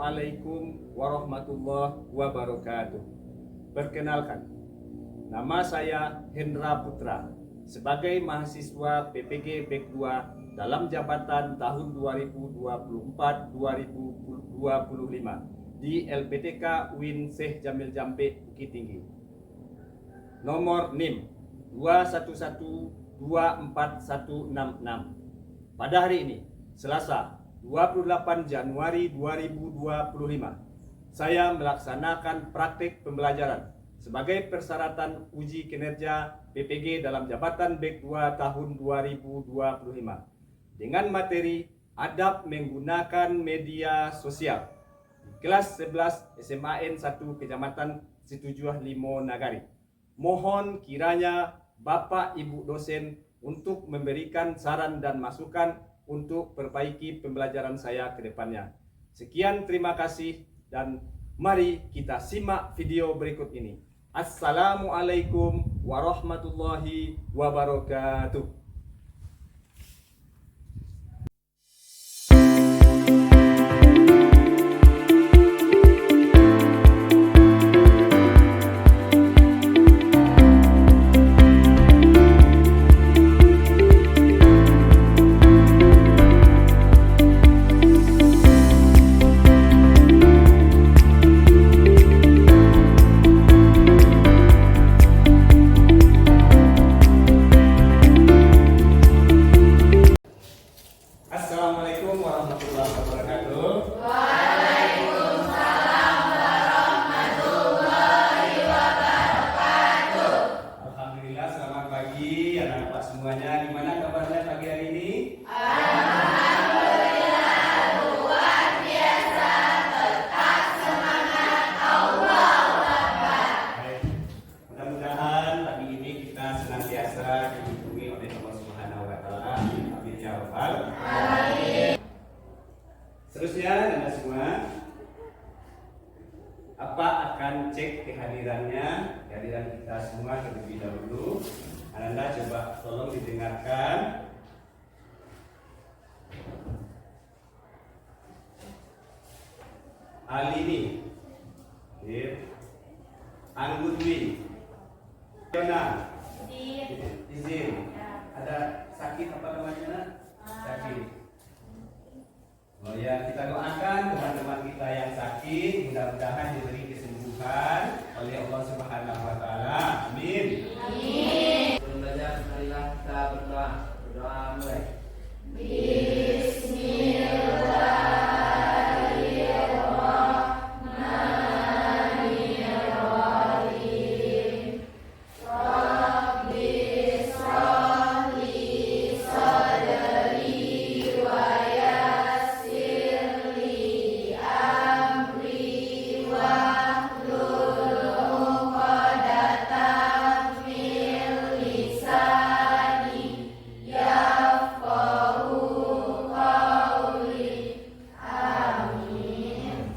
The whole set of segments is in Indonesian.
Assalamualaikum warahmatullahi wabarakatuh. Perkenalkan, nama saya Hendra Putra sebagai mahasiswa PPG BEK 2 dalam jabatan tahun 2024-2025 di LPTK UIN Syekh Jamil Jampik Bukit Tinggi. Nomor NIM 211241166. Pada hari ini, Selasa 28 Januari 2025, saya melaksanakan praktik pembelajaran sebagai persyaratan uji kinerja PPG dalam jabatan BEK 2 tahun 2025 dengan materi adab menggunakan media sosial kelas 11 SMAN 1 Kecamatan Situjuh Limo Nagari. Mohon kiranya Bapak Ibu dosen untuk memberikan saran dan masukan untuk perbaiki pembelajaran saya ke depannya. Sekian, terima kasih, dan mari kita simak video berikut ini. Assalamualaikum warahmatullahi wabarakatuh. Assalamualaikum warahmatullahi wabarakatuh. Waalaikumsalam warahmatullahi wabarakatuh. Alhamdulillah, selamat pagi anak-anak semuanya. Gimana kabarnya pagi hari ini? Alhamdulillah, luar biasa, tetap semangat, Allahu Akbar. Baik. Mudah-mudahan pagi ini kita senantiasa dilindungi oleh Allah Subhanahu wa taala. Amin ya rabbal alamin. Seterusnya, Anda semua, apa akan cek kehadiran kita semua terlebih dahulu. Anda coba tolong didengarkan. Alini, Anggun Dwi, Yona, izin. Ada sakit apa namanya, Nak? Sakit. Oh ya, kita doakan teman-teman kita yang sakit, mudah-mudahan diberi kesembuhan oleh Allah Subhanahu wa taala. Amin. Amin. Sebelum belajar, marilah kita berdoa. Berdoa mulai. Bismillahirrahmanirrahim. Rabbi shrah li sadri wa yassir li amri wahlul 'uqdatam min lisani yafqahu qawli. Amin.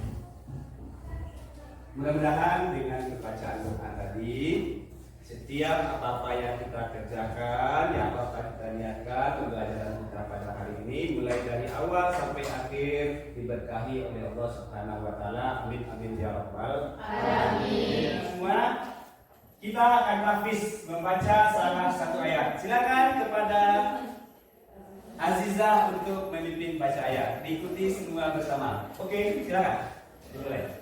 Mudah-mudahan dengan bacaan doa tadi, setiap apa-apa yang kita kerjakan, yang apa-apa kita niatkan, pembelajaran kita pada hari ini, mulai dari awal sampai akhir, diberkahi oleh Allah Subhanahu wa taala. Amin amin ya rabbal Amin. semua. Kita akan hafiz membaca salah satu ayat. Silakan kepada Azizah untuk memimpin baca ayat. Diikuti semua bersama. Oke, silakan. Dimulai.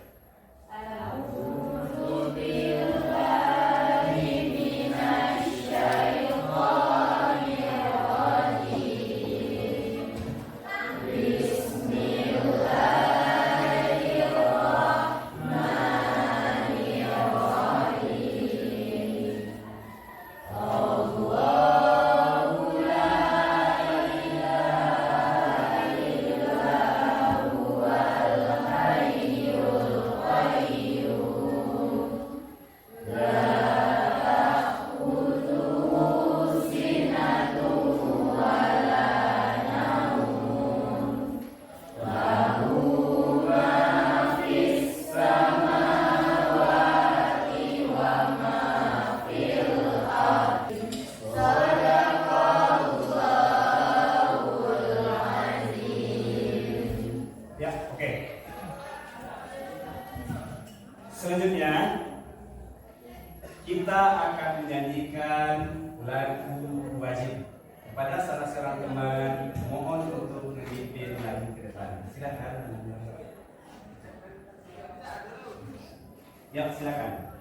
A'udzu billahi minasy syaithanir rajim. Bismillahirrahmanirrahim. Allahu la ilaha illa huwal hayyul qayyum. La ta'khudhuhu sinatun wa la nawm. Lahu ma fis samawati wa ma fil ardi. Shadaqallahul azim. Ya, oke. Selanjutnya kita akan menyanyikan lagu wajib. Kepada salah seorang teman, mohon untuk memimpin lagu ke depan. Silakan. Ya, silakan.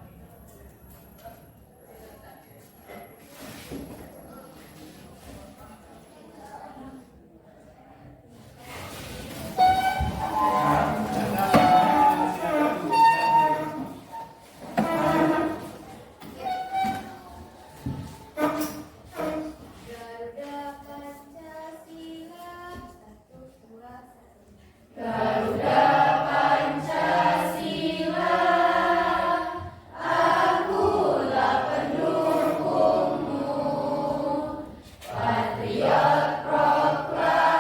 Garuda Pancasila, satu dua satu. Garuda Pancasila, akulah pendukungmu. Patriot proklamasi,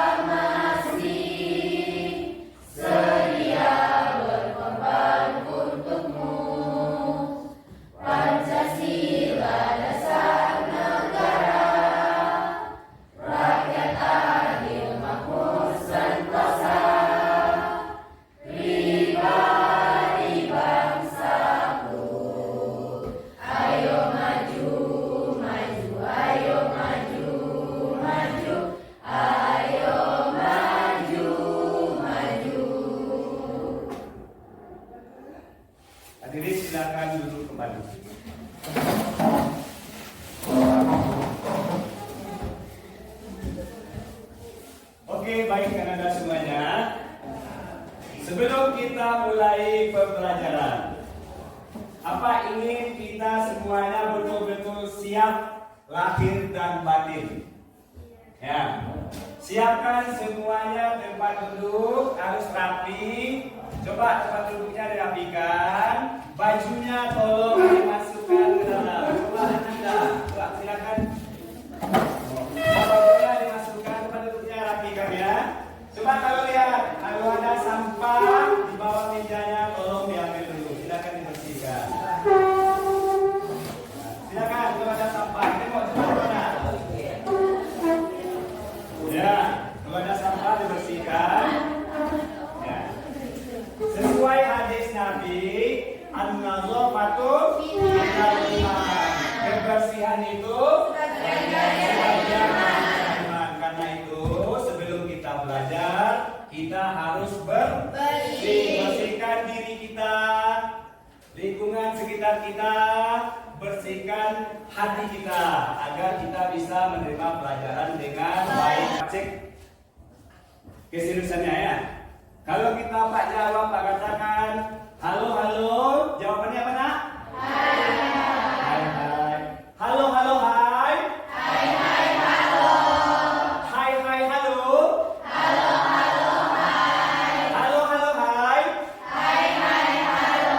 sedia berkorban untukmu. Pancasila dasar negara, rakyat adil makmur sentosa, pribadi bangsaku. Ayo maju, maju, ayo maju, maju, ayo maju, maju. Hadirin silakan duduk kembali. Oke, baik Anda semuanya. Sebelum kita mulai pembelajaran, apa ingin kita semuanya betul-betul siap lahir dan batin? Ya, siapkan semuanya tempat duduk harus rapi. Coba tempat duduknya dirapikan. Bajunya tolong dimasukkan ke dalam. Coba Anda, coba silakan. Bajunya dimasukkan, tempat duduknya rapikan ya. Coba kalau lihat, kalau ada sampah di bawah mejanya tolong diambil dulu. Silakan dibersihkan. Silakan kalau ada sampah, tengok coba ada. Ya, kalau ada sampah dibersihkan. Ya. Sesuai hadis Nabi, an-nazafatu minal iman. Kebersihan itu sebagian iman. Karena itu sebelum kita belajar, kita harus bersihkan diri kita, lingkungan sekitar kita, bersihkan hati kita agar kita bisa menerima pelajaran dengan baik. Cek keseriusannya ya. Kalau kita Pak jawab, Pak katakan halo halo, jawabannya apa nak? Hai hai. Halo halo hai. Hai hai halo, Hai hai halo. halo halo hai, Halo halo hai. hai hai halo.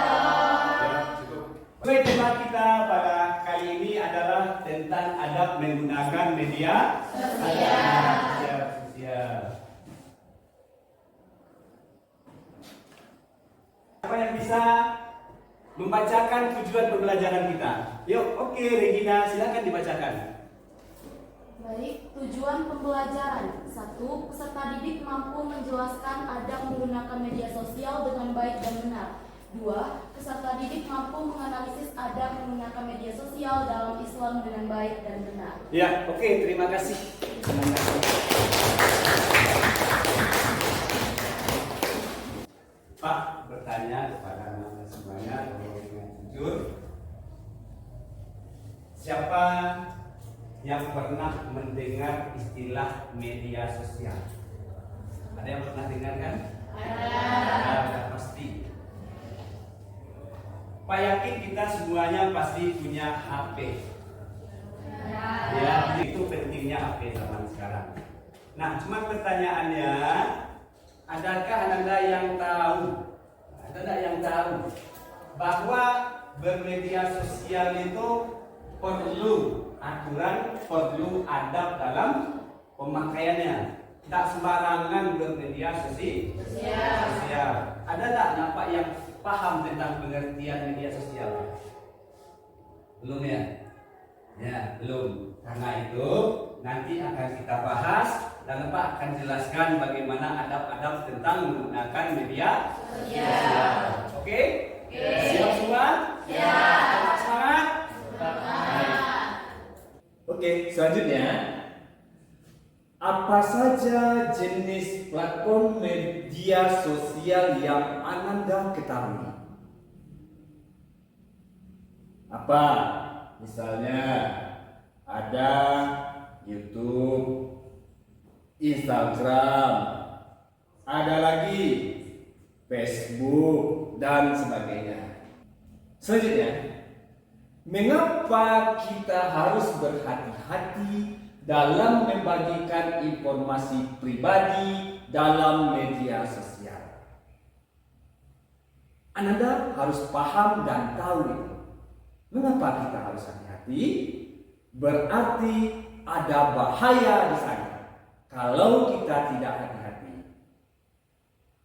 Ya, cukup. Baik, tema kita pada kali ini adalah tentang adab menggunakan media sosial. Siapa yang bisa membacakan tujuan pembelajaran kita? Yuk, oke Regina, silakan dibacakan. Baik, tujuan pembelajaran. 1. Peserta didik mampu menjelaskan adab menggunakan media sosial dengan baik dan benar. 2. Peserta didik mampu menganalisis adab menggunakan media sosial dalam Islam dengan baik dan benar. Ya, oke, terima kasih. Terima kasih. Pak bertanya kepada anda semuanya dengan jujur, siapa yang pernah mendengar istilah media sosial? Ada yang pernah dengar kan? Ada pasti. Pak yakin kita semuanya pasti punya HP. Ya, itu pentingnya HP zaman sekarang. Nah, cuma pertanyaannya, adakah Anda yang tahu? Ada yang tahu bahwa bermedia sosial itu perlu aturan, perlu adab dalam pemakaiannya. Tak sembarangan bermedia sosial. Ada tak nampak yang paham tentang pengertian media sosial? Belum ya? Ya, belum. Karena itu nanti akan kita bahas dan Pak akan jelaskan bagaimana adab-adab tentang menggunakan media sosial. Oke? Siap semua? Siap. Semangat? Oke, selanjutnya. Apa saja jenis platform media sosial yang Ananda ketahui? Apa? Misalnya ada YouTube, Instagram, ada lagi Facebook, dan sebagainya. Selanjutnya, mengapa kita harus berhati-hati dalam membagikan informasi pribadi dalam media sosial? Ananda harus paham dan tahu itu. Mengapa kita harus hati-hati? Berarti ada bahaya di sana kalau kita tidak hati-hati.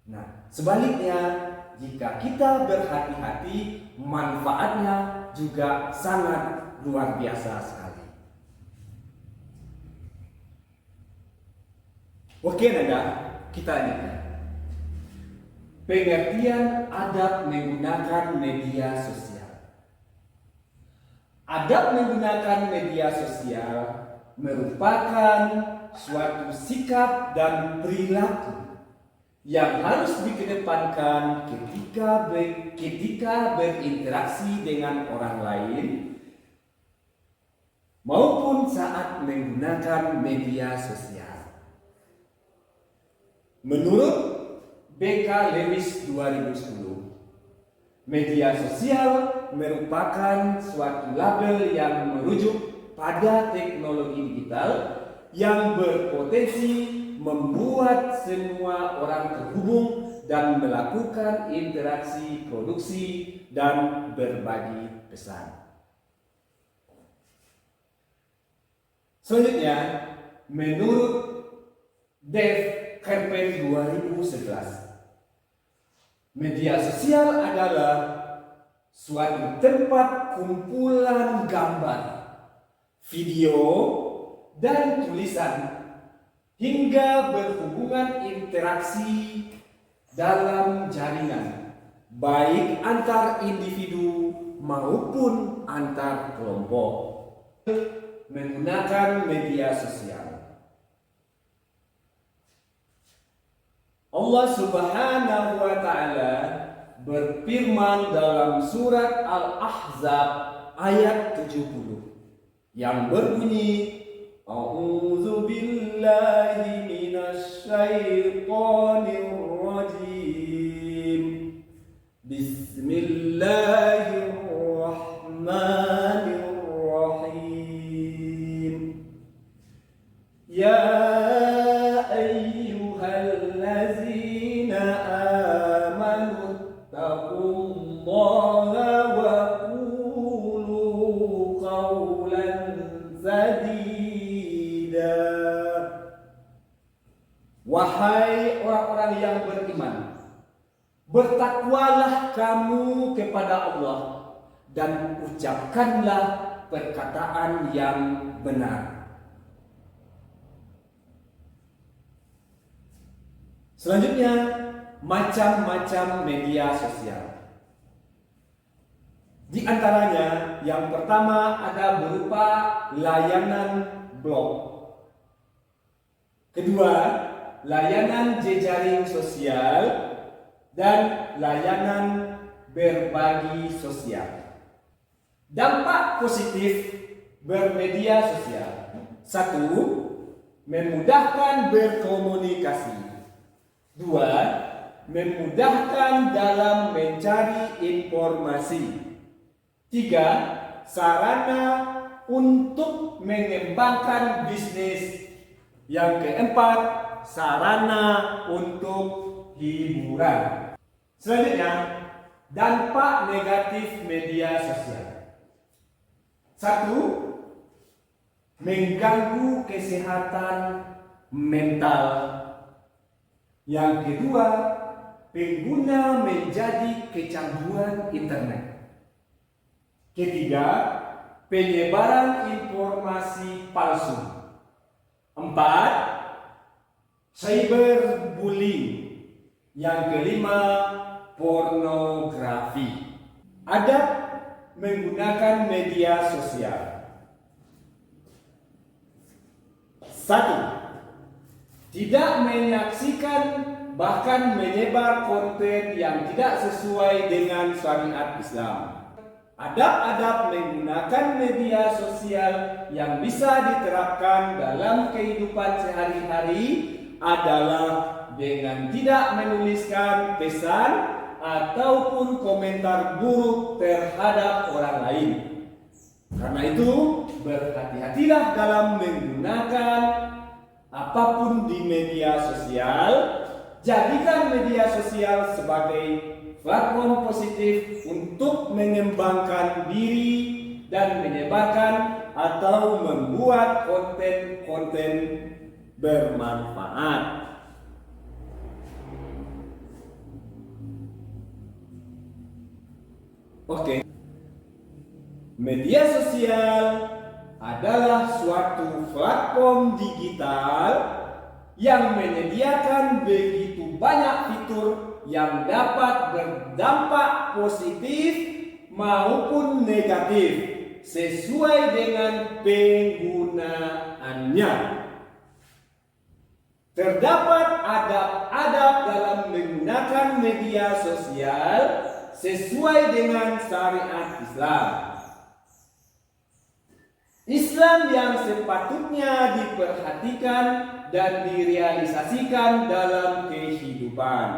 Nah, sebaliknya, jika kita berhati-hati, manfaatnya juga sangat luar biasa sekali. Oke, Nanda, kita lanjutkan. Pengertian adab menggunakan media sosial. Adab menggunakan media sosial merupakan suatu sikap dan perilaku yang harus dikedepankan ketika berinteraksi dengan orang lain maupun saat menggunakan media sosial. Menurut BK Lewis 2010, media sosial merupakan suatu label yang merujuk pada teknologi digital yang berpotensi membuat semua orang terhubung dan melakukan interaksi produksi dan berbagi pesan. Selanjutnya, menurut Dave Kerpen 2011, media sosial adalah suatu tempat kumpulan gambar, video, dan tulisan hingga berhubungan interaksi dalam jaringan, baik antar individu maupun antar kelompok menggunakan media sosial. Allah Subhanahu wa Ta'ala berfirman dalam surat Al-Ahzab ayat 70 yang berbunyi, A'udzu billahi minasy syaithanir rajim. Bismillahirrahmanirrahim. Ya ayyuhallazina amanu taqullaha wa qulu qawlan sadida. Wahai orang-orang yang beriman, bertakwalah kamu kepada Allah dan ucapkanlah perkataan yang benar. Selanjutnya, macam-macam media sosial. Di antaranya, yang pertama ada berupa layanan blog. Kedua, layanan jejaring sosial dan layanan berbagi sosial. Dampak positif bermedia sosial. 1. Memudahkan berkomunikasi. 2. Memudahkan dalam mencari informasi. 3. Sarana untuk mengembangkan bisnis. Yang keempat, sarana untuk hiburan. Selanjutnya, dampak negatif media sosial. 1. Mengganggu kesehatan mental. Yang kedua, pengguna menjadi kecanduan internet. Ketiga, penyebaran informasi palsu. 4. Cyberbullying. Yang kelima, pornografi. Adab menggunakan media sosial. 1. Tidak menyaksikan bahkan menyebar konten yang tidak sesuai dengan syariat Islam. Adab-adab menggunakan media sosial yang bisa diterapkan dalam kehidupan sehari-hari adalah dengan tidak menuliskan pesan ataupun komentar buruk terhadap orang lain. Karena itu, berhati-hatilah dalam menggunakan apapun di media sosial. Jadikan media sosial sebagai platform positif untuk mengembangkan diri dan menyebarkan atau membuat konten-konten bermanfaat. Oke. Media sosial adalah suatu platform digital yang menyediakan begitu banyak fitur yang dapat berdampak positif maupun negatif sesuai dengan penggunaannya. Terdapat adab-adab dalam menggunakan media sosial sesuai dengan syariat Islam. Islam yang sepatutnya diperhatikan dan direalisasikan dalam kehidupan.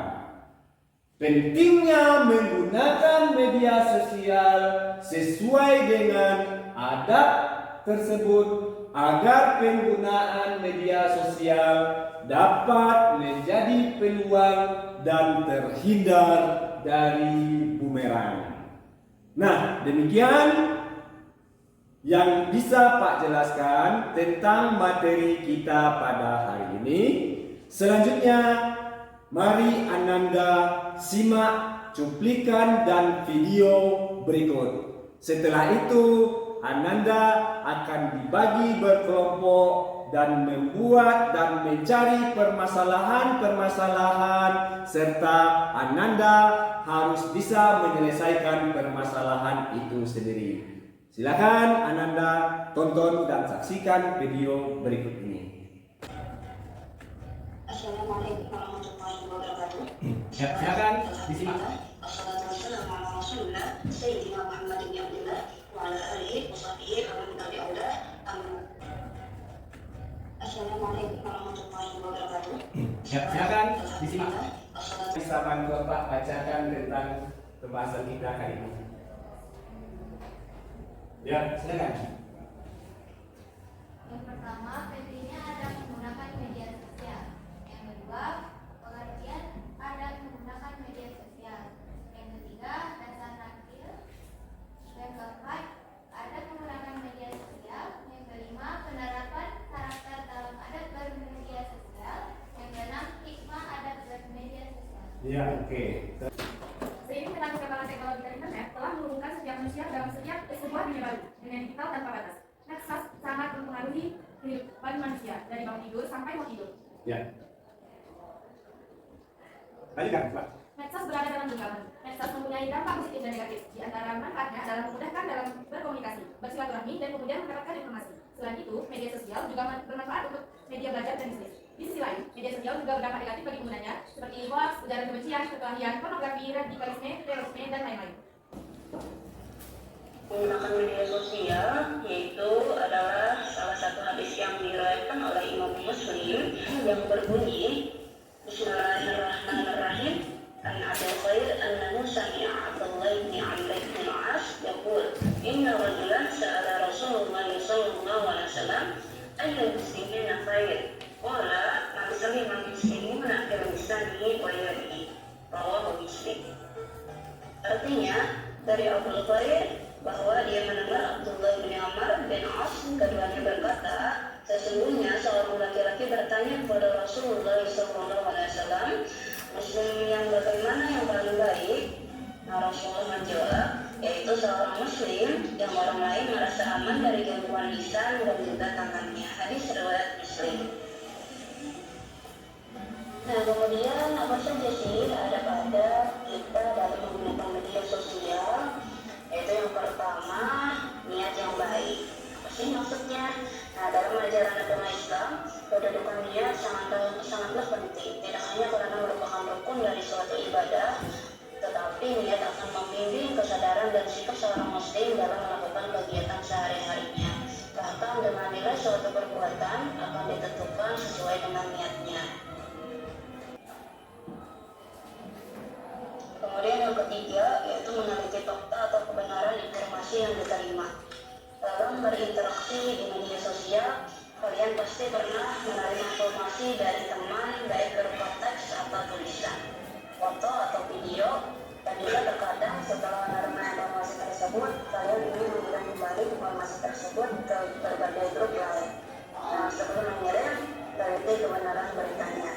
Pentingnya menggunakan media sosial sesuai dengan adab tersebut agar penggunaan media sosial dapat menjadi peluang dan terhindar dari bumerang. Nah, demikian yang bisa Pak jelaskan tentang materi kita pada hari ini. Selanjutnya, mari Ananda simak cuplikan dan video berikut. Setelah itu, Ananda akan dibagi berkelompok dan membuat dan mencari permasalahan-permasalahan serta Ananda harus bisa menyelesaikan permasalahan itu sendiri. Silakan Ananda tonton dan saksikan video berikut ini. Assalamualaikum warahmatullahi wabarakatuh. Silakan disimak. Assalamualaikum warahmatullahi wabarakatuh. Sayyidina Muhammad bin Abdullah wa ala alihi wa sahbihi wa man tabi'ahu. Assalamualaikum warahmatullahi wabarakatuh. Silakan disimak. Bisa bantu Pak bacakan tentang pembahasan kita kali ini. Ya, silakan. Yang pertama, pentingnya adab menggunakan media sosial. Yang kedua, pengertian adab menggunakan media sosial. Yang ketiga, dasar nakil. Yang keempat, adab menggunakan media sosial. Yang kelima, penerapan karakter dalam adab bermedia sosial. Yang keenam, hikmah adab bermedia sosial. Ya, oke. Seiring dengan perkembangan teknologi dan internet telah menghubungkan setiap manusia dalam setiap sebuah dunia baru dengan digital tanpa batas. Medsos sangat mempengaruhi kehidupan manusia dari bangun tidur sampai mau tidur. Ya. Lanjutkan, Pak. Medsos berada dalam genggaman. Medsos mempunyai dampak positif dan negatif. Di antara manfaatnya adalah memudahkan dalam berkomunikasi, bersilaturahmi, dan kemudian mendapatkan informasi. Selain itu, media sosial juga bermanfaat untuk media belajar dan bisnis. Di sisi lain, media sosial juga berdampak negatif bagi penggunanya, seperti hoax, ujaran kebencian, perkelahian, pornografi, radikalisme, terorisme, dan lain-lain. Menggunakan media sosial yaitu adalah salah satu hadis yang diriwayatkan oleh Imam Muslim yang berbunyi Bismillahirrahmanirrahim. An Abi Khair annahu sami'a Abdullah bin Amr bin As yaqul inna rajulan sa'ala Rasulullah sallallahu alaihi wasallam ayyul muslimina khair qala man salima muslimuna fi lisanihi wa yadihi rawahu Muslim. Artinya dari Abu Khair bahwa dia mendengar Abdullah bin Amr bin As keduanya berkata, sesungguhnya seorang laki-laki bertanya kepada Rasulullah SAW, Muslim yang bagaimana yang paling baik? Nah, Rasulullah menjawab, yaitu seorang Muslim yang orang lain merasa aman dari gangguan lisan dan juga tangannya. Hadis riwayat Muslim. Nah, kemudian apa saja sih ada pada kita dalam menggunakan media sosial? pertama, niat yang baik. Apa sih maksudnya? Nah, dalam ajaran agama Islam, kedudukan niat sangatlah penting. Tidak hanya karena merupakan rukun dari suatu ibadah, tetapi niat akan membimbing kesadaran dan sikap seorang muslim dalam melakukan kegiatan sehari-harinya. Bahkan dengan nilai suatu perbuatan akan ditentukan sesuai dengan niatnya. Kemudian yang ketiga, yaitu meneliti fakta atau kebenaran informasi yang diterima. Dalam berinteraksi di media sosial, kalian pasti pernah menerima informasi dari teman, baik berupa teks atau tulisan, foto atau video, dan juga terkadang setelah menerima informasi tersebut, kalian ingin mengirim kembali informasi tersebut ke berbagai grup lain. Nah, sebelum mengirim, teliti kebenaran beritanya.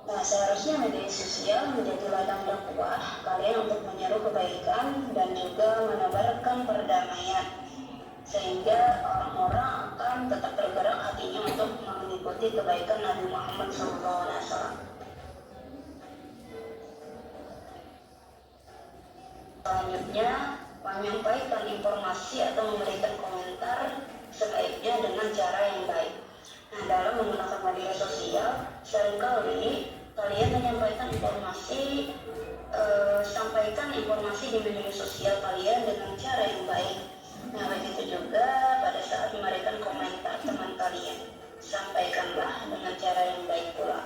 Nah, seharusnya media sosial menjadi ladang dakwah kalian untuk menyeru kebaikan dan juga menebarkan perdamaian, sehingga orang-orang akan tetap tergerak hatinya untuk mengikuti kebaikan Nabi Muhammad SAW. Selanjutnya, menyampaikan informasi atau memberikan komentar sebaiknya dengan cara yang baik. Nah, dalam menggunakan media sosial, seringkali kalian menyampaikan sampaikan informasi di media sosial kalian dengan cara yang baik. Nah, begitu juga pada saat memberikan komentar teman kalian, sampaikanlah dengan cara yang baik pula.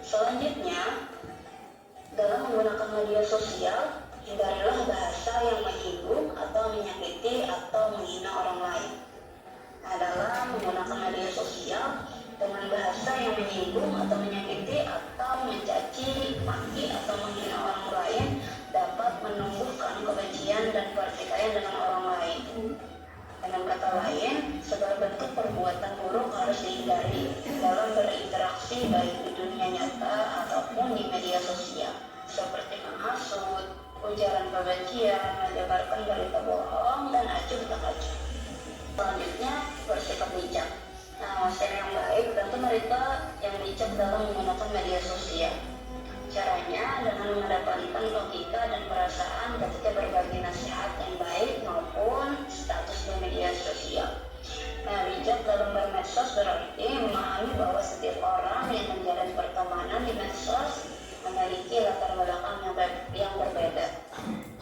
Selanjutnya, dalam menggunakan media sosial, hindarilah bahasa yang menyinggung atau menyakiti atau menghina orang lain. Nah, dalam menggunakan media sosial dengan bahasa yang menyinggung atau menyakiti atau mencaci, maki atau menghina orang lain dapat menumbuhkan kebencian dan pertikaian dengan orang lain. Dengan kata lain, segala bentuk perbuatan buruk harus dihindari dalam berinteraksi baik di dunia nyata ataupun di media sosial, seperti menghasut, ujaran kebencian, menyebarkan berita bohong, dan acuh tak acuh. Selanjutnya, bersikap bijak. Nah, muslim yang baik tentu mereka yang bijak dalam menggunakan media sosial. Caranya dengan mengedepankan logika dan perasaan ketika berbagi nasihat yang baik maupun status di media sosial. Nah, bijak dalam bermedsos berarti memahami bahwa setiap orang yang menjalin pertemanan di medsos memiliki latar belakang yang berbeda.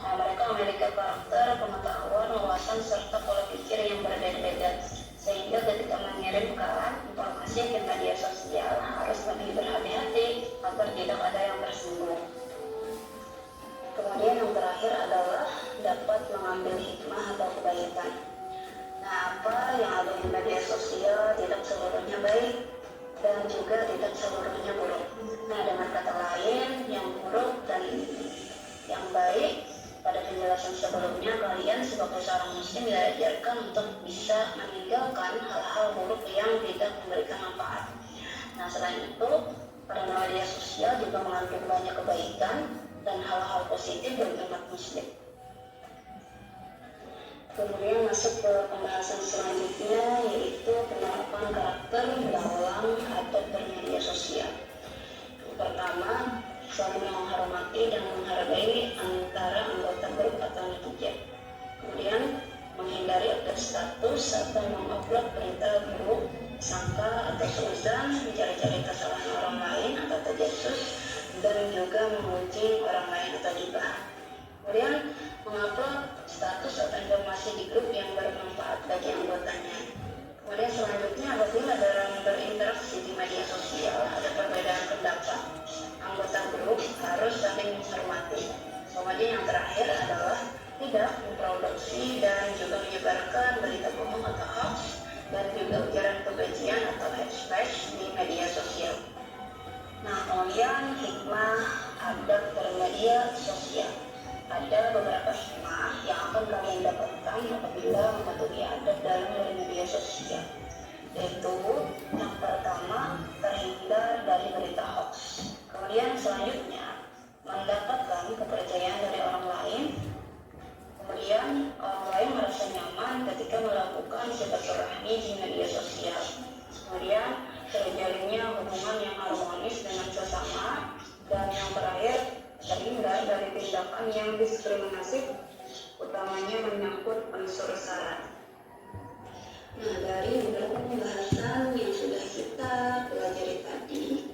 Nah, mereka memiliki karakter, pengetahuan, wawasan, serta pola pikir yang berbeda-beda. Sehingga ketika mengirimkan informasi ke media sosial harus lebih berhati-hati agar tidak ada yang tersinggung. Kemudian yang terakhir adalah dapat mengambil hikmah atau kebaikan. Nah, apa yang ada di media sosial tidak seluruhnya baik dan juga tidak seluruhnya buruk. Nah, dengan kata lain, yang buruk dan yang baik, pada penjelasan sebelumnya kalian sebagai seorang muslim diajarkan untuk bisa meninggalkan hal-hal buruk yang tidak memberikan manfaat. Nah, selain itu, pada media sosial juga mengandung banyak kebaikan dan hal-hal positif bagi umat muslim. Kemudian masuk ke pembahasan selanjutnya, yaitu penerapan karakter dalam adab bermedia sosial. Pertama, saling menghormati dan menghargai antara anggota grup atau netizen. Kemudian, menghindari update status atau mengupload berita buruk, sangka atau suzon, mencari-cari kesalahan orang lain atau tajassus, dan juga menguji orang lain atau gibah. Kemudian, mengupload status atau informasi di grup yang bermanfaat bagi anggotanya. Kemudian selanjutnya, apabila dalam berinteraksi di media sosial ada perbedaan pendapat, anggota grup harus saling menghormati. Kemudian yang terakhir adalah tidak memproduksi dan juga menyebarkan berita bohong atau hoax dan juga ujaran kebencian atau hashtag di media sosial. Nah, kemudian hikmah adab bermedia sosial. Ada beberapa hikmah yang akan kalian dapatkan apabila mematuhi adab dalam bermedia sosial. Yaitu yang pertama, terhindar dari berita hoax. Kemudian selanjutnya, mendapatkan kepercayaan dari orang lain. Kemudian orang lain merasa nyaman ketika melakukan silaturahmi di media sosial. kemudian terjalinnya hubungan yang harmonis dengan sesama, dan yang terakhir terhindar dari tindakan yang diskriminatif, utamanya menyangkut unsur syarat. Nah, dari beberapa pembahasan yang sudah kita pelajari tadi,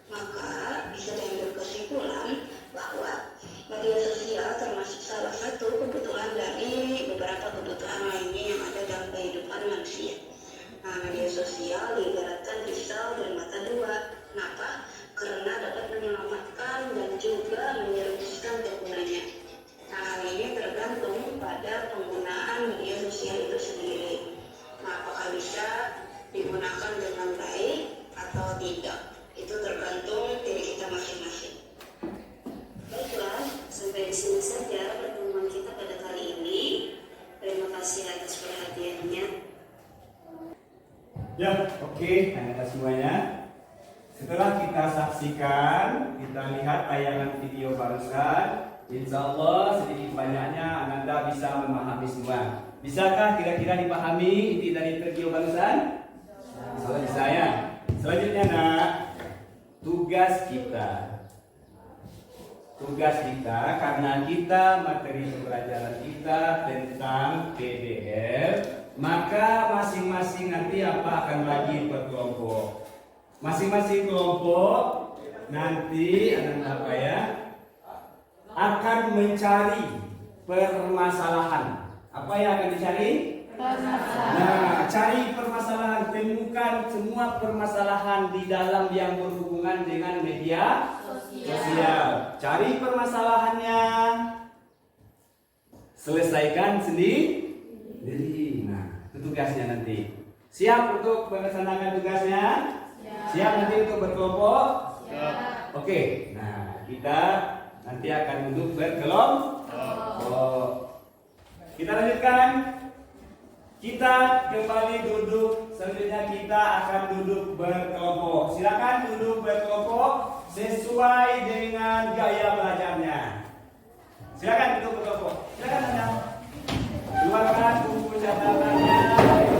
maka bisa diambil kesimpulan bahwa media sosial termasuk salah satu kebutuhan dari beberapa kebutuhan lainnya yang ada dalam kehidupan manusia. Nah, media sosial ibaratkan pisau dan mata dua. Kenapa? Karena dapat menyelamatkan dan juga menyerupkan penggunanya. Nah, hal ini tergantung pada penggunaan media sosial itu sendiri. Nah, apakah bisa digunakan dengan baik atau tidak? Itu tergantung diri kita masing-masing. Baiklah, sampai di sini saja pertemuan kita pada kali ini. Terima kasih atas perhatiannya. Ya, oke, anak-anak semuanya. Setelah kita saksikan, kita lihat tayangan video barusan, insya Allah sedikit banyaknya Ananda bisa memahami semua. Bisakah kira-kira dipahami inti dari video barusan? Insya Allah bisa ya. Selanjutnya nak, tugas kita karena kita materi pembelajaran kita tentang PBL, maka masing-masing nanti akan bagi per kelompok. Masing-masing kelompok nanti akan mencari permasalahan. Apa yang akan dicari? Nah, cari permasalahan, temukan semua permasalahan di dalam yang berhubungan dengan media sosial. Cari permasalahannya, selesaikan sendiri. Nah, itu tugasnya nanti. Siap untuk melaksanakan tugasnya? Siap nanti untuk berkelompok? Oke. Nah, kita nanti akan duduk berkelompok. Kita lanjutkan. Kita kembali duduk. Selanjutnya kita akan duduk berkelompok. Silakan duduk berkelompok sesuai dengan gaya belajarnya. Silakan duduk berkelompok. Silakan Anda. Keluarkan buku catatannya. Silakan.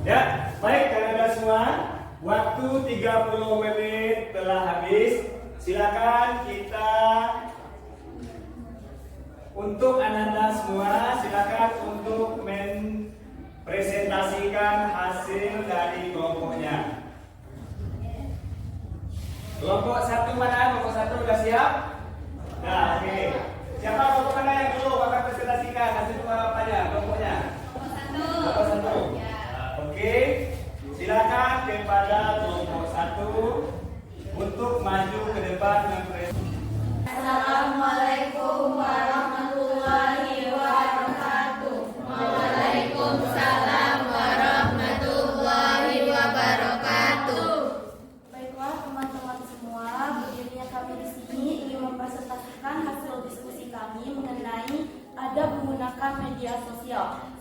Ya, baik Anda semua. Waktu 30 menit telah habis. Silakan kita untuk Anda semua, silakan untuk mempresentasikan hasil dari kelompoknya. Kelompok satu mana? Kelompok satu sudah siap? Nah, oke. Siapa kelompok mana yang dulu akan presentasikan hasil apanya? Kelompoknya? Kelompok satu. Oke, silakan kepada kelompok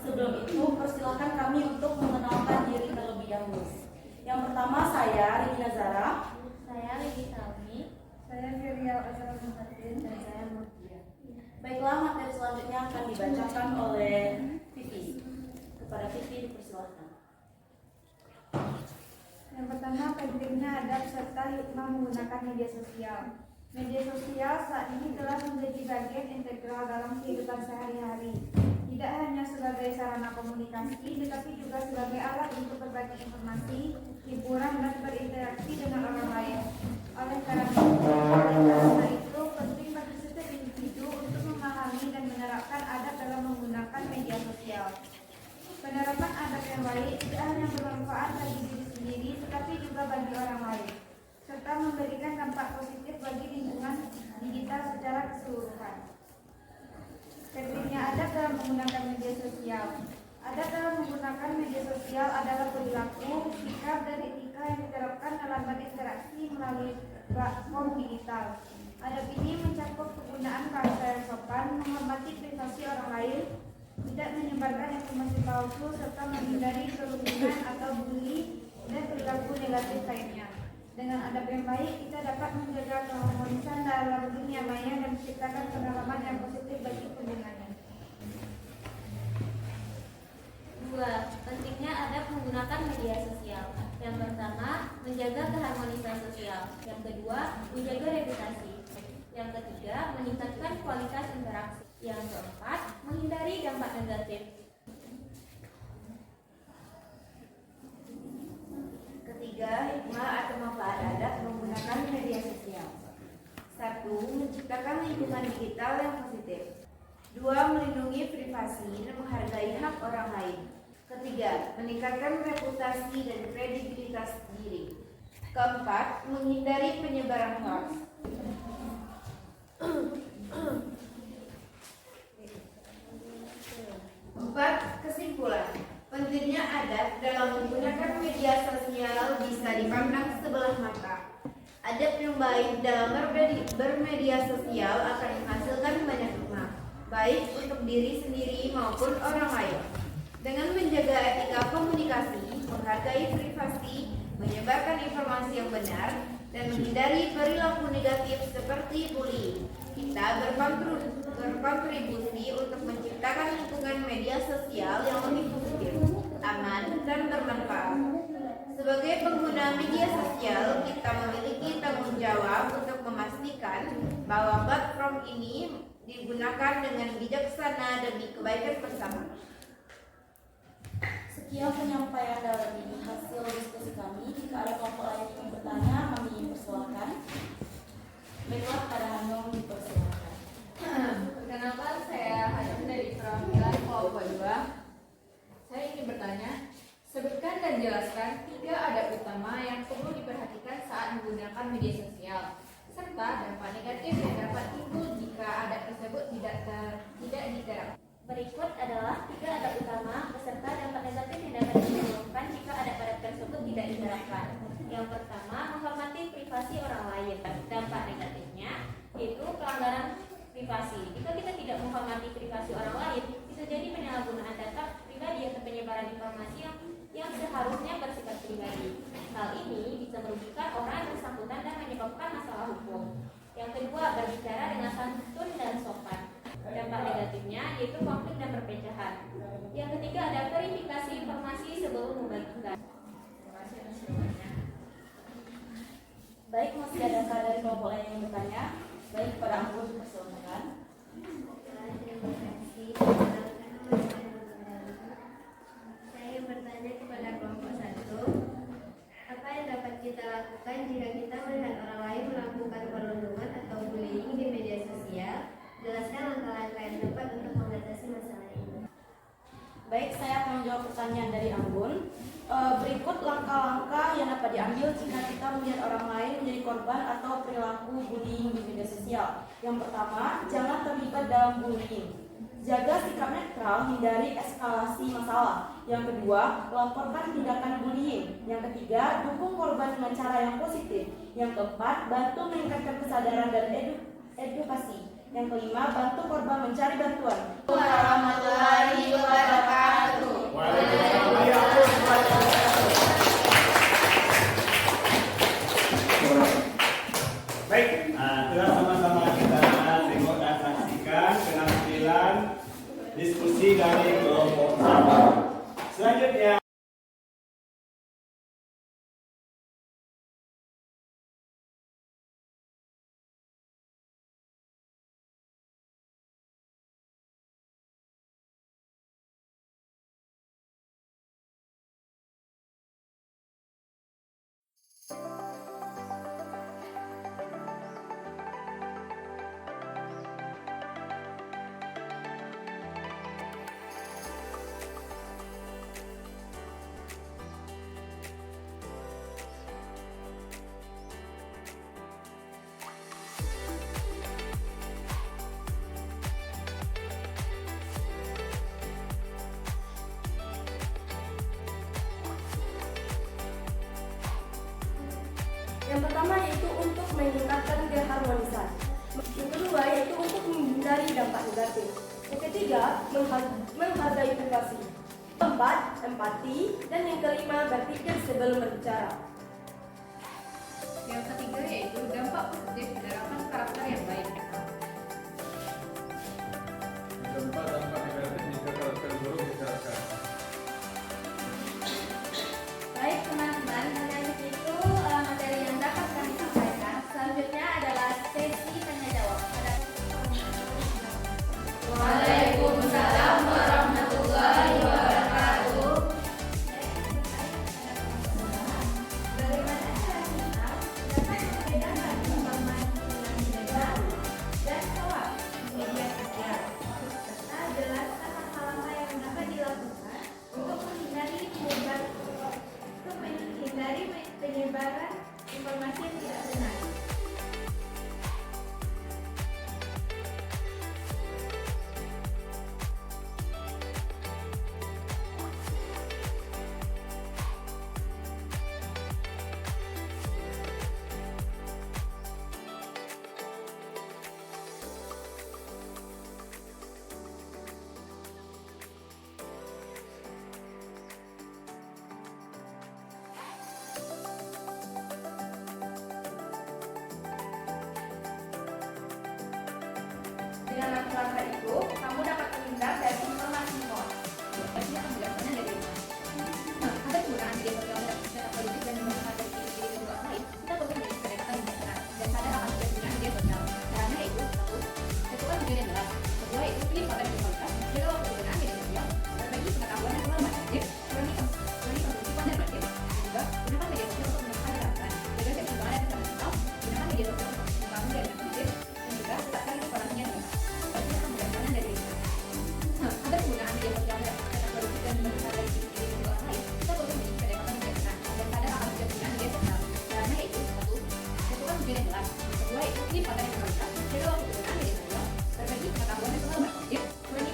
Sebelum itu, persilahkan kami untuk mengenalkan diri terlebih dahulu. Yang pertama, saya Regina Zara. Saya Legi Salmi. Saya Firial Azhar Muhaddin dan saya Murtia. Baiklah, materi selanjutnya akan dibacakan oleh Vivi. Kepada Vivi dipersilahkan. Yang pertama, pentingnya adab serta hikmah menggunakan media sosial. Media sosial saat ini telah menjadi bagian integral dalam kehidupan sehari-hari. Tidak hanya sebagai sarana komunikasi, tetapi juga sebagai alat untuk berbagi informasi, hiburan, dan berinteraksi dengan orang lain. Oleh karena itu, penting bagi setiap individu untuk memahami dan menerapkan adab dalam menggunakan media sosial. Penerapan adab yang baik tidak hanya bermanfaat bagi diri sendiri, tetapi juga bagi orang lain, serta memberikan dampak positif bagi lingkungan digital secara keseluruhan. Pentingnya adab dalam menggunakan media sosial. Adab dalam menggunakan media sosial adalah perilaku, sikap, dan etika yang diterapkan dalam berinteraksi melalui platform digital. Adab ini mencakup penggunaan bahasa yang sopan, menghormati privasi orang lain, tidak menyebarkan informasi palsu, serta menghindari kerumunan atau bully dan perilaku negatif lainnya. Dengan adab yang baik, kita dapat menjaga keharmonisan dalam dunia maya dan menciptakan pengalaman yang positif bagi penggunanya. 2. Pentingnya adab menggunakan media sosial. Yang pertama, menjaga keharmonisan sosial. Yang kedua, menjaga reputasi. Yang ketiga, meningkatkan kualitas interaksi. Yang keempat, menghindari dampak negatif. Ketiga, hikmah atau manfaat adab menggunakan media sosial. 1. Menciptakan lingkungan digital yang positif. 2. Melindungi privasi dan menghargai hak orang lain. Ketiga, meningkatkan reputasi dan kredibilitas diri. Keempat, menghindari penyebaran hoax. 4. Kesimpulan. Pentingnya adab dalam menggunakan media sosial bisa dipandang sebelah mata. Adab yang baik dalam bermedia sosial akan menghasilkan banyak hikmah, baik untuk diri sendiri maupun orang lain. Dengan menjaga etika komunikasi, menghargai privasi, menyebarkan informasi yang benar, dan menghindari perilaku negatif seperti bullying, kita berkontribusi untuk menciptakan lingkungan media sosial yang lebih positif, aman, dan bermanfaat. Sebagai pengguna media sosial, kita memiliki tanggung jawab untuk memastikan bahwa platform ini digunakan dengan bijaksana demi kebaikan bersama. Sekian penyampaian dari hasil diskusi kami. Jika ada kelompok lain yang bertanya, kami persilahkan. Baiklah, pada Hanum dipersilahkan. Perkenalkan, saya Hanum dari perwakilan kelompok 2. Saya ingin bertanya, sebutkan dan jelaskan 3 adab utama yang perlu diperhatikan saat menggunakan media sosial, serta dampak negatif yang dapat timbul jika adab tersebut tidak diterapkan. Berikut adalah 3 adab utama beserta dampak negatif yang dapat ditimbulkan jika adab-adab tersebut tidak diterapkan. Yang pertama, menghormati privasi orang lain. Dampak negatifnya yaitu pelanggaran privasi. Jika kita tidak menghormati privasi orang lain, bisa jadi penyalahgunaan data pribadi atau penyebaran informasi yang seharusnya bersifat pribadi. Hal ini bisa merugikan orang yang bersangkutan dan menyebabkan masalah hukum. Yang kedua, berbicara dengan santun dan sopan. Dampak negatifnya yaitu konflik dan perpecahan. Yang ketiga, ada verifikasi informasi sebelum membagikan. Terima kasih atas jawabannya. Baik, masih adakah dari kelompok lain yang bertanya? Baik, pada Anggun persilahkan. Terima kasih. Saya bertanya kepada kelompok 1, apa yang dapat kita lakukan jika kita melihat orang lain melakukan perundungan atau bullying di media sosial? Jelaskan langkah-langkah yang tepat untuk mengatasi masalah ini. Baik, saya akan menjawab pertanyaan dari Anggun. Berikut langkah-langkah yang dapat diambil jika kita melihat orang lain menjadi korban atau perilaku bullying di media sosial. Yang pertama, jangan terlibat dalam bullying. Jaga sikap netral, hindari eskalasi masalah. Yang kedua, laporkan tindakan bullying. Yang ketiga, dukung korban dengan cara yang positif. Yang keempat, bantu meningkatkan kesadaran dan edukasi. Yang kelima, bantu korban mencari bantuan. Warahmatullahi wabarakatuh. Baik, telah sama-sama kita tengok dan saksikan penampilan diskusi dari kelompok 1. Selanjutnya Yang pertama yaitu untuk meningkatkan keharmonisan. Yang kedua yaitu untuk menghindari dampak negatif. Yang ketiga, menghargai privasi. Keempat, empati. Dan yang kelima, berpikir sebelum berbicara. Yang ketiga yaitu dampak positif penerapan karakter yang baik. Dampak negatif jika karakter buruk diterapkan. Baik teman-teman, dengan begitu materi yang dapat kami sampaikan. Selanjutnya adalah sesi tanya jawab. Waalaikumsalam warahmatullahi wabarakatuh. Bagaimana cara kita dapat membedakan informasi yang benar dan hoax di media sosial, serta jelaskan hal-hal yang dapat dilakukan untuk menghindari penyebaran informasi yang tidak benar. Dengan langkah-langkah itu, kamu dapat terhindar dari informasi hoax. Pasti akan dilakukan dari mana? Ada penggunaan media sosial dalam politik dan menggunakan dari diri kedua lain. Kita perlu mengingatkan yang benar dan sadar akan penggunaan media sosial. Caranya itu satu, tentukan tujuan yang jelas. Kedua itu pilih konten yang berkualitas. Jaga waktu penggunaan media sosial. Berbagi pengetahuan dan pengalaman aktif. Kurangi konsumsi konten negatif. Dan juga gunakan media sosial untuk menekan gerakan. Jaga keseimbangan dan keseimbangan. Gunakan media sosial untuk membangun jaringan positif. Dan juga tetapkan informasi yang benar. Pasti akan mendapatkan dari ada penggunaan media sosial dalam politik dan menggunakan dari diri kedua lain. Kita perlu mengingatkan yang benar dan sadar akan penggunaan media sosial. Caranya itu satu, tentukan tujuan yang jelas. Kedua itu pilih konten yang berkualitas. Jaga waktu penggunaan media sosial. Berbagi pengetahuan dan pengalaman aktif. Kurangi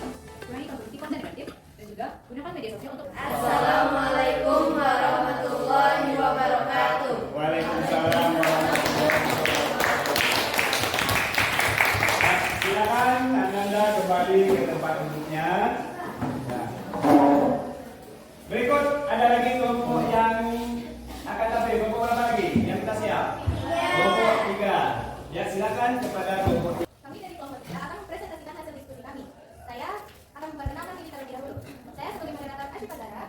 konsumsi konten negatif. Dan juga gunakan media sosial untuk Assalamualaikum warahmatullahi wabarakatuh. Waalaikumsalam warahmatullahi wabarakatuh. Silakan Anda kembali ke tempat duduknya. Nah. Berikut ada lagi kelompok yang akan tampil. Kelompok berapa lagi? Yang kita siap? Kelompok 3. Ya, silakan kepada kelompok 3. Kami dari kelompok 3 akan mempresentasikan hasil diskusi kami. Saya akan memperkenalkan diri terlebih dahulu. Saya sebagai moderator Asyik Pagara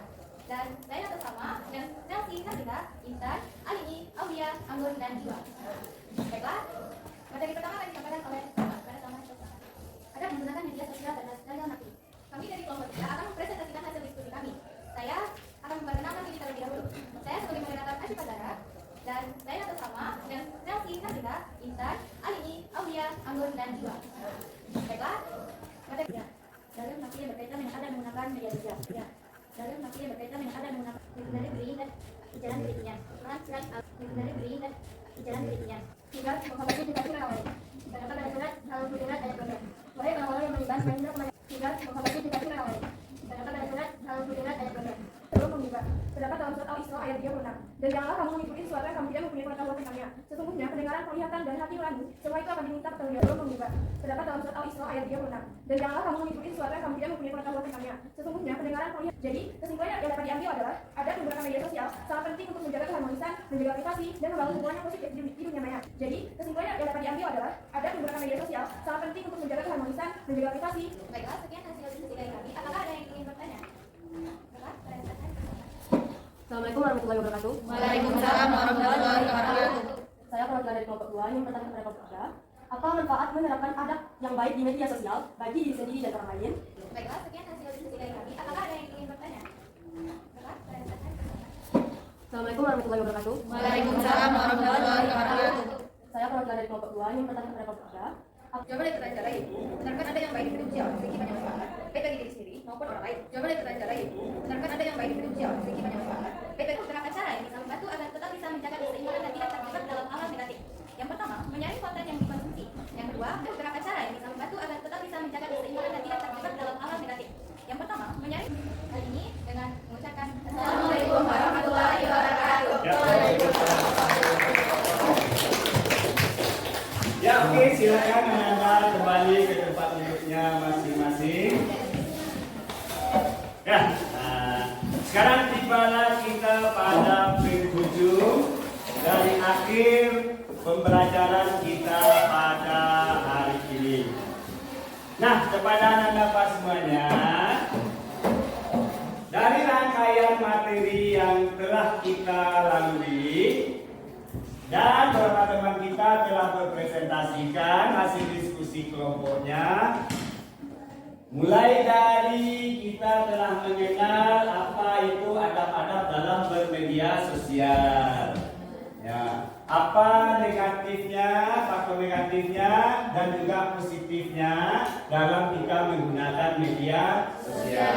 dan saya atas nama dengan Nelsi, Nabila, Intan, Alini, Aulia, Anggun, dan Jiwa. Baiklah, materi pertama akan disampaikan oleh ada menggunakan media sosial dan napi. Kami dari kelompok 3 akan mempresentasikan hasil diskusi kami. Saya akan memperkenalkan diri terlebih dahulu. Saya sebagai moderator Asyik Pagara dan saya atas nama dengan Nelsi, Nabila, Intan, Alini, Aulia, Anggun, dan Jiwa. Baiklah, materi dalam materi yang berkaitan dengan ada menggunakan media sosial. Ya, dalam materi yang berkaitan dengan ada menggunakan dari beri dan jalan berikutnya. Dari beri dan jalan berikutnya. Tinggal mengkabarkan juga surat awal. Terdapat ada surat Al-Hujurat ayat 12. Wahai orang-orang yang menyebar menghina kepada tinggal mengkabarkan juga surat awal. Terdapat ada surat Al-Hujurat ayat 12. Sebelum mengibar, terdapat dalam surat Al-Isra ayat 36. Dan janganlah kamu mengikuti sesuatu yang kamu tidak mempunyai pengetahuan tentangnya. Sesungguhnya pendengaran, penglihatan, dan hati nurani, semua itu akan diminta pertanggungjawaban sebelum mengibar. Terdapat dalam pihak. Jadi, kesimpulan yang dapat diambil adalah ada menggunakan media sosial sangat penting untuk menjaga keharmonisan, menjaga privasi, dan membangun hubungan yang positif di dunia maya. Jadi, kesimpulan yang dapat diambil adalah ada menggunakan media sosial sangat penting untuk menjaga keharmonisan, menjaga privasi. Baiklah, sekian hasil diskusi dari kami. Apakah ada yang ingin bertanya? Assalamualaikum warahmatullahi wabarakatuh. Waalaikumsalam warahmatullahi wabarakatuh. Saya perwakilan dari kelompok 2 yang bertanya kepada kelompok 3. Apa manfaat menerapkan adab yang baik di media sosial bagi diri sendiri dan orang lain? Baiklah, sekian hasil diskusi dari kami. Apakah ada yang ingin bertanya? Assalamualaikum warahmatullahi wabarakatuh. Waalaikumsalam warahmatullahi wabarakatuh. Saya perwakilan dari kelompok 2 yang bertanya kepada kelompok 3. Jawaban dari pertanyaan lain. Benarkah ada yang baik di media sosial segi banyak manfaat, baik bagi diri sendiri maupun orang lain? Jawaban dari pertanyaan lain. Benarkah ada yang baik di media sosial segi banyak manfaat, baik bagi Beberapa cara yang bisa membantu agar tetap bisa menjaga keseimbangan dan tidak terjebak dalam hal-hal negatif. Yang pertama, menyaring konten yang dikonsumsi. Yang kedua, beberapa cara yang bisa membantu agar tetap bisa menjaga keseimbangan dan tidak terjebak dalam hal-hal negatif. Yang pertama, menyaring hal ini dengan mengucapkan Assalamualaikum warahmatullahi wabarakatuh. Ya, oke, silakan Anda kembali ke tempat duduknya masing-masing. Ya, sekarang tibalah kita pada penghujung dari akhir pembelajaran kita pada hari ini. Nah, kepada anak-anak semuanya, dari rangkaian materi yang telah kita lalui dan beberapa teman kita telah berpresentasikan hasil diskusi kelompoknya. Mulai dari kita telah mengenal apa itu adab-adab dalam bermedia sosial. Ya, apa negatifnya, faktor negatifnya dan juga positifnya dalam kita menggunakan media sosial.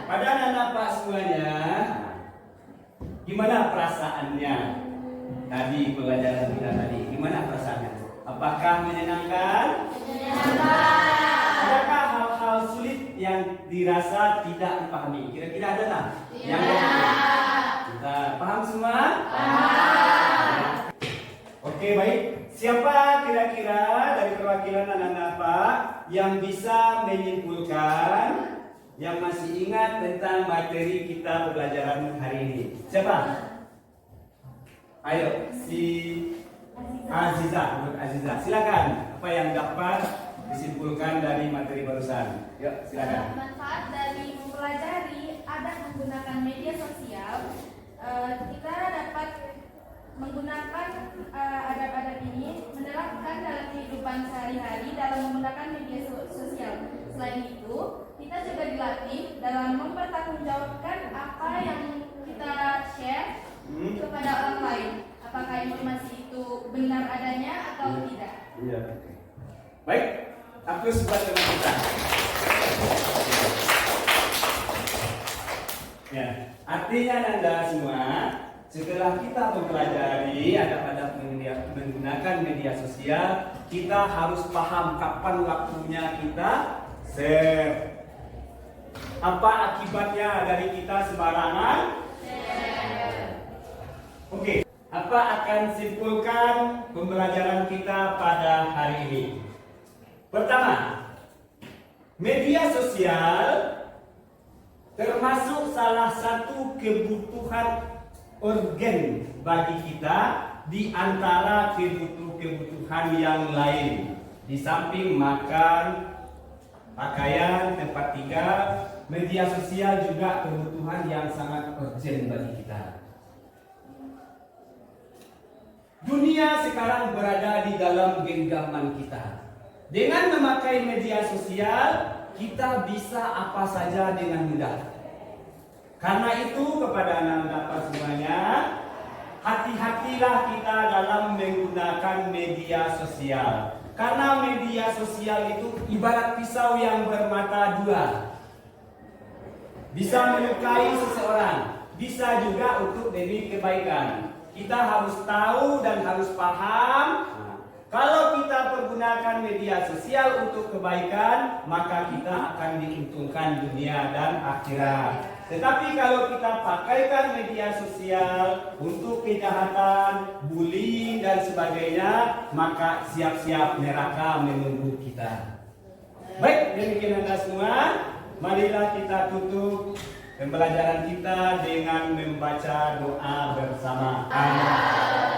Pada anak-anak semuanya, gimana perasaannya? Tadi pelajaran kita tadi, gimana perasaannya? Apakah menyenangkan? Menyenangkan. Adakah hal-hal sulit yang dirasa tidak dipahami? Kira-kira ada tak? Yang kita paham semua? Paham. Oke, baik. Siapa kira-kira dari perwakilan anak-anak Pak yang bisa menyimpulkan, yang masih ingat tentang materi kita pembelajaran hari ini? Siapa? Ayo, si Aziza, menurut Aziza, silakan. Apa yang dapat disimpulkan dari materi barusan? Yuk, silakan. Manfaat dari mempelajari adab menggunakan media sosial, kita dapat menggunakan adab-adab ini menerapkan dalam kehidupan sehari-hari dalam menggunakan media sosial. Selain itu, kita juga dilatih dalam mempertanggungjawabkan apa yang kita share kepada orang lain, apakah informasi itu benar adanya atau tidak. Iya. Baik, aku buat teman kita. Ya, artinya Anda semua setelah kita mempelajari adab-adab menggunakan media sosial, kita harus paham kapan waktunya kita share. Apa akibatnya dari kita sembarangan? Oke, apa akan simpulkan pembelajaran kita pada hari ini? Pertama, media sosial termasuk salah satu kebutuhan urgen bagi kita di antara kebutuhan yang lain. Di samping makan, pakaian, tempat tinggal, media sosial juga kebutuhan yang sangat urgen bagi kita. Dunia sekarang berada di dalam genggaman kita. Dengan memakai media sosial, kita bisa apa saja dengan mudah. Karena itu kepada anak-anak semuanya, hati-hatilah kita dalam menggunakan media sosial. Karena media sosial itu ibarat pisau yang bermata dua. Bisa melukai seseorang, bisa juga untuk demi kebaikan. Kita harus tahu dan harus paham, kalau kita pergunakan media sosial untuk kebaikan, maka kita akan diuntungkan dunia dan akhirat. Tetapi kalau kita pakaikan media sosial untuk kejahatan, bullying dan sebagainya, maka siap-siap neraka menunggu kita. Baik, demikian Anda semua. Marilah kita tutup pembelajaran kita dengan membaca doa bersama. Amin.